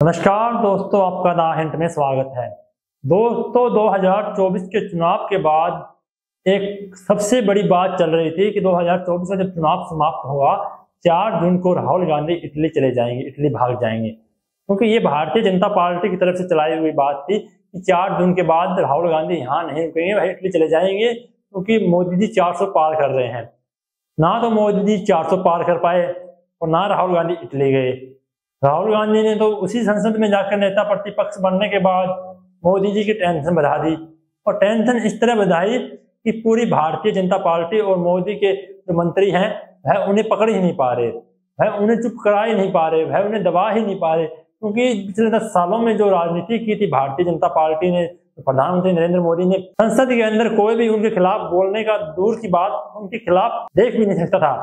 नमस्कार दोस्तों, आपका द हिंट में स्वागत है। दोस्तों, 2024 के चुनाव के बाद एक सबसे बड़ी बात चल रही थी कि 2024 में जब चुनाव समाप्त होगा 4 जून को राहुल गांधी इटली चले जाएंगे, इटली भाग जाएंगे। क्योंकि ये भारतीय जनता पार्टी की तरफ से चलाई हुई बात थी कि 4 जून के बाद राहुल गांधी यहाँ नहीं रुकेंगे, वह इटली चले जाएंगे, क्योंकि मोदी जी 400 पार कर रहे हैं। ना तो मोदी जी 400 पार कर पाए और ना राहुल गांधी इटली गए। राहुल गांधी ने तो उसी संसद में जाकर नेता प्रतिपक्ष बनने के बाद मोदी जी की टेंशन बढ़ा दी, और टेंशन इस तरह बढ़ाई कि पूरी भारतीय जनता पार्टी और मोदी के जो मंत्री हैं वह उन्हें पकड़ ही नहीं पा रहे, वह उन्हें चुप करा ही नहीं पा रहे, वह उन्हें दबा ही नहीं पा रहे। क्योंकि पिछले 10 सालों में जो राजनीति की थी भारतीय जनता पार्टी ने, प्रधानमंत्री नरेंद्र मोदी ने, संसद के अंदर कोई भी उनके खिलाफ बोलने का दूर की बात उनके खिलाफ देख भी नहीं सकता था,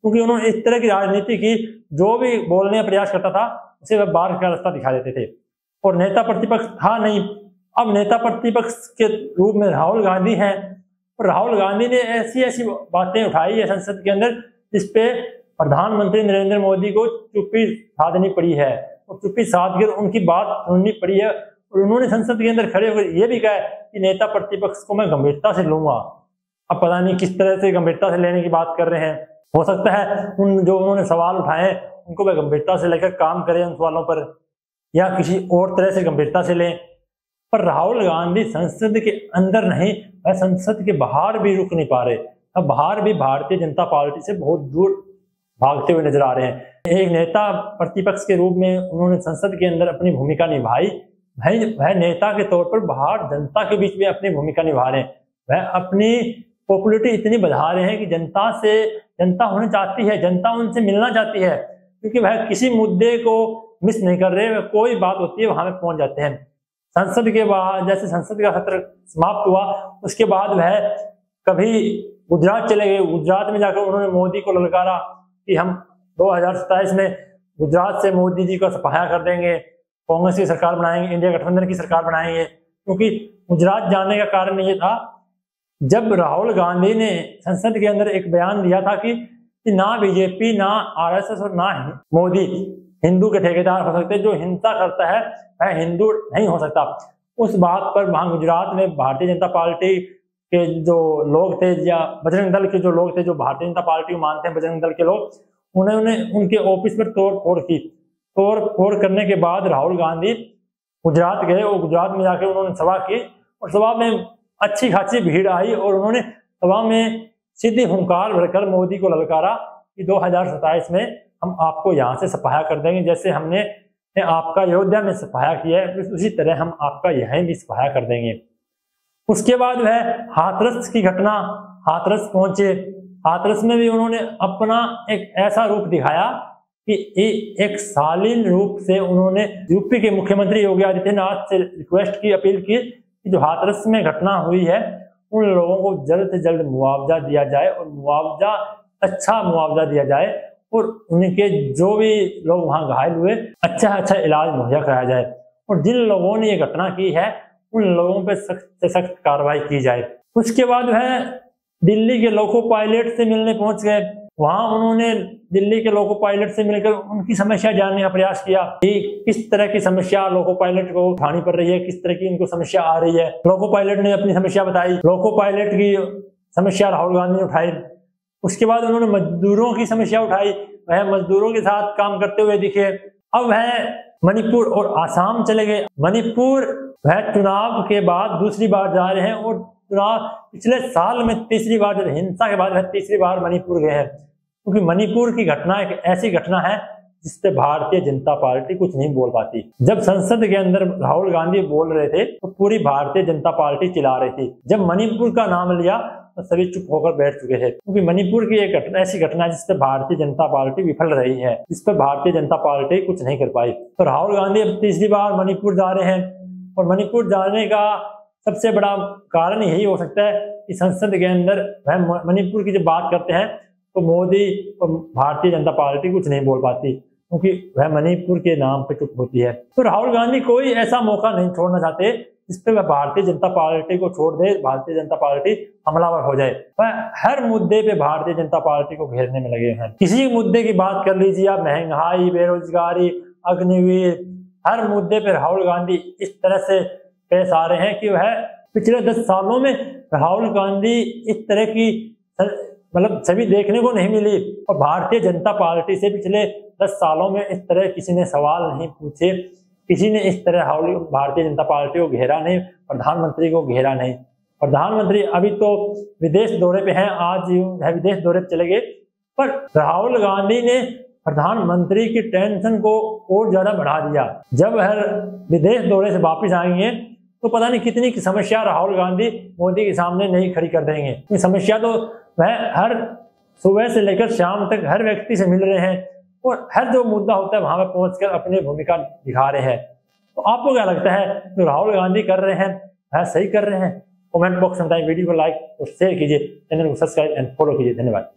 क्योंकि उन्होंने इस तरह की राजनीति की, जो भी बोलने का प्रयास करता था उसे वह बाहर का रास्ता दिखा देते थे। और नेता प्रतिपक्ष था नहीं, अब नेता प्रतिपक्ष के रूप में राहुल गांधी हैं, और राहुल गांधी ने ऐसी ऐसी बातें उठाई है संसद के अंदर जिसपे प्रधानमंत्री नरेंद्र मोदी को चुप्पी साधनी पड़ी है, और चुप्पी साध कर उनकी बात सुननी पड़ी है। और उन्होंने संसद के अंदर खड़े होकर यह भी कहा कि नेता प्रतिपक्ष को मैं गंभीरता से लूंगा। अब पता नहीं किस तरह से गंभीरता से लेने की बात कर रहे हैं। हो सकता है जो उन्होंने सवाल उठाए उनको वह गंभीरता से लेकर काम करें उन सवालों पर, या किसी और तरह से गंभीरता से लें। पर राहुल गांधी संसद के अंदर नहीं, वह संसद के बाहर भी रुक नहीं पा रहे। अब बाहर भी भारतीय जनता पार्टी से बहुत दूर भागते हुए नजर आ रहे हैं। एक नेता प्रतिपक्ष के रूप में उन्होंने संसद के अंदर अपनी भूमिका निभाई, वह नेता के तौर पर बाहर जनता के बीच में अपनी भूमिका निभा रहे हैं। वह अपनी पॉपुलैरिटी इतनी बढ़ा रहे हैं कि जनता होना चाहती है, जनता उनसे मिलना चाहती है, क्योंकि वह किसी मुद्दे को मिस नहीं कर रहे। कोई बात होती है वहां पे पहुंच जाते हैं। संसद के बाद, जैसे संसद का सत्र समाप्त हुआ उसके बाद वह कभी गुजरात चले गए, गुजरात में जाकर उन्होंने मोदी को ललकारा कि हम 2027 में गुजरात से मोदी जी का सफाया कर देंगे, कांग्रेस की सरकार बनाएंगे, इंडिया गठबंधन की सरकार बनाएंगे। क्योंकि गुजरात जाने का कारण ये था, जब राहुल गांधी ने संसद के अंदर एक बयान दिया था कि ना बीजेपी, ना आरएसएस और ना मोदी हिंदू के ठेकेदार हो सकते, जो हिंसा करता है वह हिंदू नहीं हो सकता। उस बात पर वहां गुजरात में भारतीय जनता पार्टी के जो लोग थे, या बजरंग दल के जो लोग थे, जो भारतीय जनता पार्टी को मानते हैं बजरंग दल के लोग, उन्होंने उनके ऑफिस पर तोड़ फोड़ की। तोड़ फोड़ करने के बाद राहुल गांधी गुजरात गए, और गुजरात में जाकर उन्होंने सभा की, और सभा में अच्छी खासी भीड़ आई, और उन्होंने सभा में सीधी हुंकार भरकर मोदी को ललकारा कि 2027 में हम आपको यहाँ से सफाया कर देंगे, जैसे हमने आपका अयोध्या में सफाया किया है उसी तरह हम आपका यहीं भी सफाया कर देंगे। उसके बाद वह हाथरस की घटना, हाथरस पहुंचे। हाथरस में भी उन्होंने अपना एक ऐसा रूप दिखाया कि एक शालीन रूप से उन्होंने यूपी के मुख्यमंत्री योगी आदित्यनाथ से रिक्वेस्ट की, अपील की कि जो हाथरस में घटना हुई है उन लोगों को जल्द से जल्द मुआवजा दिया जाए, और मुआवजा अच्छा मुआवजा दिया जाए, और उनके जो भी लोग वहां घायल हुए अच्छा इलाज मुहैया कराया जाए, और जिन लोगों ने ये घटना की है उन लोगों पे सख्त से सख्त कार्रवाई की जाए। उसके बाद वह दिल्ली के लोको पायलट से मिलने पहुंच गए। वहां उन्होंने दिल्ली के लोको पायलट से मिलकर उनकी समस्या जानने का प्रयास किया कि किस तरह की समस्या लोको पायलट को उठानी पड़ रही है, किस तरह की उनको समस्या आ रही है। लोको पायलट ने अपनी समस्या बताई, लोको पायलट की समस्या राहुल गांधी ने उठाई। उसके बाद उन्होंने मजदूरों की समस्या उठाई, वह मजदूरों के साथ काम करते हुए दिखे। अब वह मणिपुर और आसाम चले गए। मणिपुर वह चुनाव के बाद दूसरी बार जा रहे हैं, और चुनाव पिछले साल में तीसरी बार, जब हिंसा के बाद वह तीसरी बार मणिपुर गए हैं। क्योंकि मणिपुर की घटना एक ऐसी घटना है जिससे भारतीय जनता पार्टी कुछ नहीं बोल पाती। जब संसद के अंदर राहुल गांधी बोल रहे थे तो पूरी भारतीय जनता पार्टी चिल्ला रही थी। जब मणिपुर का नाम लिया तो सभी चुप होकर बैठ चुके थे, क्योंकि मणिपुर की एक घटना, ऐसी घटना है जिससे भारतीय जनता पार्टी विफल रही है, जिस पर भारतीय जनता पार्टी कुछ नहीं कर पाई। तो राहुल गांधी अब तीसरी बार मणिपुर जा रहे हैं, और मणिपुर जाने का सबसे बड़ा कारण यही हो सकता है कि संसद के अंदर वह मणिपुर की जब बात करते हैं तो मोदी और भारतीय जनता पार्टी कुछ नहीं बोल पाती, क्योंकि वह मणिपुर के नाम पे चुप होती है। तो राहुल गांधी कोई ऐसा मौका नहीं छोड़ना चाहते जिस पे वह भारतीय जनता पार्टी को छोड़ दे, भारतीय जनता पार्टी हमलावर हो जाए। वह हर मुद्दे पे भारतीय जनता पार्टी को घेरने में लगे हैं। किसी मुद्दे की बात कर लीजिए आप, महंगाई, बेरोजगारी, अग्निवीर, हर मुद्दे पर राहुल गांधी इस तरह से पेश आ रहे हैं कि वह पिछले 10 सालों में राहुल गांधी इस तरह की मतलब छवि देखने को नहीं मिली। और भारतीय जनता पार्टी से पिछले 10 सालों में इस तरह किसी ने सवाल नहीं पूछे, किसी ने इस तरह भारतीय जनता पार्टी को घेरा नहीं, प्रधानमंत्री को घेरा नहीं। प्रधानमंत्री अभी तो विदेश दौरे पे हैं, आज विदेश दौरे पे चले गए, पर राहुल गांधी ने प्रधानमंत्री की टेंशन को और ज्यादा बढ़ा दिया। जब वह विदेश दौरे से वापस आएंगे तो पता नहीं कितनी की समस्या राहुल गांधी मोदी के सामने नहीं खड़ी कर देंगे। ये समस्या तो वह हर सुबह से लेकर शाम तक हर व्यक्ति से मिल रहे हैं और हर जो मुद्दा होता है वहां पर पहुंचकर अपनी भूमिका दिखा रहे हैं। तो आपको क्या लगता है जो राहुल गांधी कर रहे हैं वह सही कर रहे हैं? कमेंट बॉक्स में बताइए, वीडियो को लाइक और शेयर कीजिए, चैनल को सब्सक्राइब एंड फॉलो कीजिए। धन्यवाद।